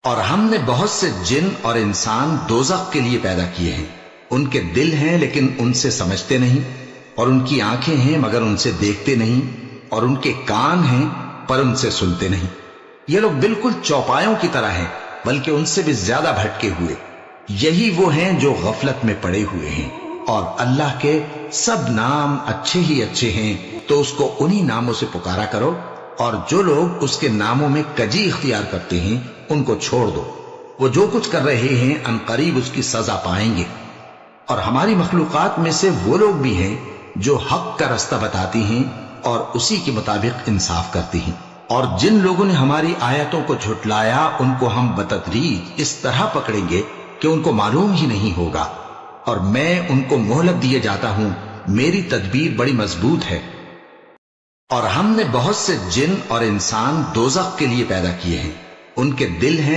اور ہم نے بہت سے جن اور انسان دوزخ کے لیے پیدا کیے ہیں، ان کے دل ہیں لیکن ان سے سمجھتے نہیں، اور ان کی آنکھیں ہیں مگر ان سے دیکھتے نہیں، اور ان کے کان ہیں پر ان سے سنتے نہیں۔ یہ لوگ بالکل چوپایوں کی طرح ہیں، بلکہ ان سے بھی زیادہ بھٹکے ہوئے۔ یہی وہ ہیں جو غفلت میں پڑے ہوئے ہیں، اور اللہ کے سب نام اچھے ہی اچھے ہیں، تو اس کو انہی ناموں سے پکارا کرو، اور جو لوگ اس کے ناموں میں کجی اختیار کرتے ہیں ان کو چھوڑ دو، وہ جو کچھ کر رہے ہیں ان قریب اس کی سزا پائیں گے۔ اور ہماری مخلوقات میں سے وہ لوگ بھی ہیں جو حق کا رستہ بتاتی ہیں اور اسی کے مطابق انصاف کرتی ہیں، اور جن لوگوں نے ہماری آیتوں کو جھٹلایا ان کو ہم بتدریج اس طرح پکڑیں گے کہ ان کو معلوم ہی نہیں ہوگا، اور میں ان کو مہلت دیے جاتا ہوں، میری تدبیر بڑی مضبوط ہے۔ اور ہم نے بہت سے جن اور انسان دوزخ کے لیے پیدا کیے ہیں، ان کے دل ہیں